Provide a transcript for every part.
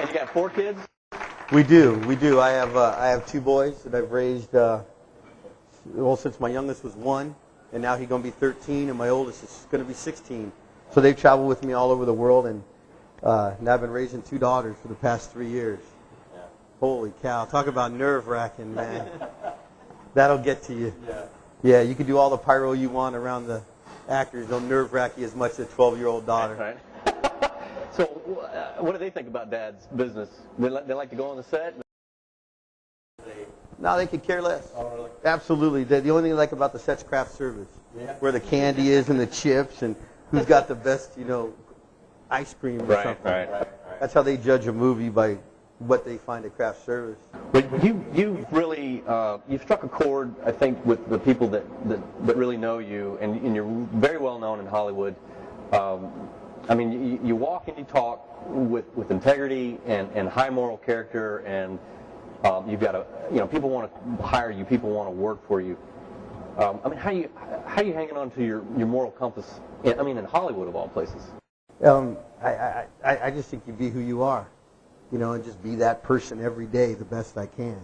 And you got 4 kids? We do. I have 2 boys that I've raised, well, since my youngest was 1, and now he's going to be 13, and my oldest is going to be 16. So they've traveled with me all over the world, and now I've been raising 2 daughters for the past 3 years. Yeah. Holy cow. Talk about nerve-wracking, man. That'll get to you. Yeah, you can do all the pyro you want around the actors. Don't nerve-wrack you as much as a 12-year-old daughter. Right. So what do they think about Dad's business? They like to go on the set? No, they could care less. Oh, really? Absolutely. The only thing they like about the set's craft service, where the candy is and the chips and who's got the best, ice cream or something. Right. That's how they judge a movie, by what they find at craft service. But you've really you've struck a chord, I think, with the people that really know you, and you're very well known in Hollywood. I mean, you walk and you talk with integrity and high moral character, and you've got people want to hire you, people want to work for you. I mean, how you hanging on to your moral compass? In Hollywood of all places. I just think you be who you are, and just be that person every day the best I can.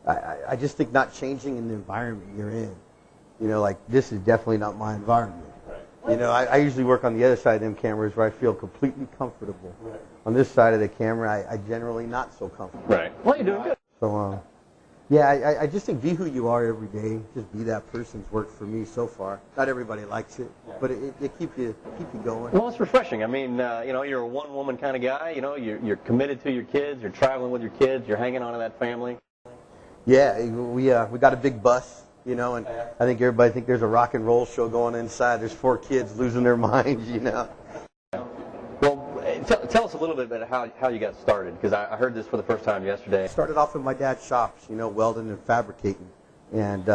I just think not changing in the environment you're in. Like, this is definitely not my environment. I usually work on the other side of them cameras where I feel completely comfortable. Right. On this side of the camera, I generally not so comfortable. Right. Well, you're doing good. So, yeah, I just think be who you are every day. Just be that person's worked for me so far. Not everybody likes it, but it keep you going. Well, it's refreshing. I mean, you're a one-woman kind of guy. You're committed to your kids. You're traveling with your kids. You're hanging on to that family. Yeah, we got a big bus. And I think everybody think there's a rock and roll show going inside. There's 4 kids losing their minds, Well, tell us a little bit about how you got started, because I heard this for the first time yesterday. I started off in my dad's shops, welding and fabricating, and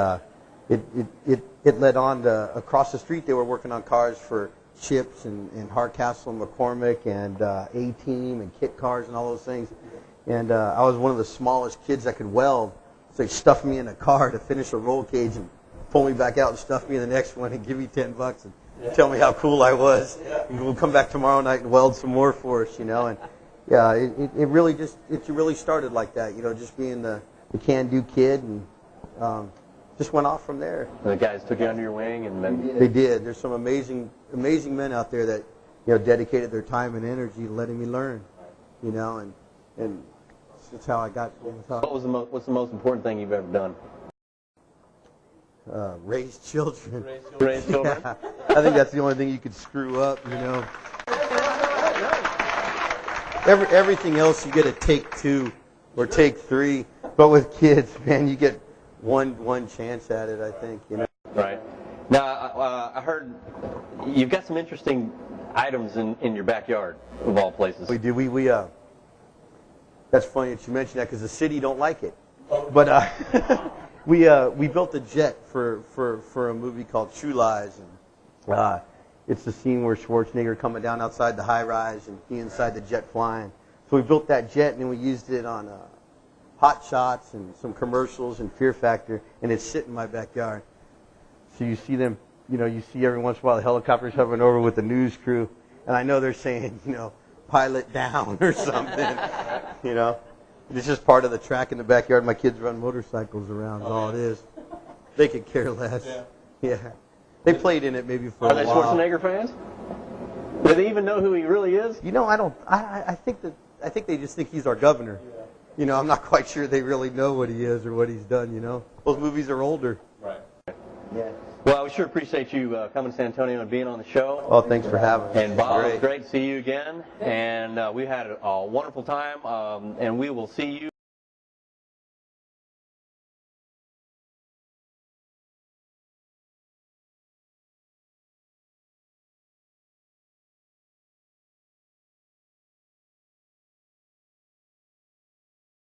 it led on to across the street. They were working on cars for Chips and Hardcastle and McCormick and A-Team and Kit Cars and all those things. And I was one of the smallest kids that could weld. So they stuffed me in a car to finish a roll cage and pull me back out and stuff me in the next one and give me $10 and tell me how cool I was. And we'll come back tomorrow night and weld some more for us, And yeah, it really started like that, just being the can-do kid, and just went off from there. And the guys took you under your wing, and then they did. There's some amazing men out there that dedicated their time and energy to letting me learn, and that's how I got. What's the most important thing you've ever done? Raise children. Raise children. Yeah. I think that's the only thing you could screw up. Everything else you get a take 2 or take 3, but with kids, man, you get one chance at it. I think. Right. Now I heard you've got some interesting items in your backyard, of all places. We do. We That's funny that you mentioned that, because the city don't like it. But we built a jet for a movie called True Lies, and it's the scene where Schwarzenegger coming down outside the high rise and he inside the jet flying. So we built that jet, and then we used it on Hot Shots and some commercials and Fear Factor, and it's sitting in my backyard. So you see them, you see every once in a while the helicopters hovering over with the news crew, and I know they're saying, pilot down or something, It's just part of the track in the backyard. My kids run motorcycles around. All it is. They could care less. Yeah. They played in it maybe for a while. Are they Schwarzenegger fans? Do they even know who he really is? I don't. I think they just think he's our governor. I'm not quite sure they really know what he is or what he's done. Those movies are older. Right. Yeah. Well, we sure appreciate you coming to San Antonio and being on the show. Well, thanks for having me. And Bob, it's great to see you again. And we had a wonderful time. And we will see you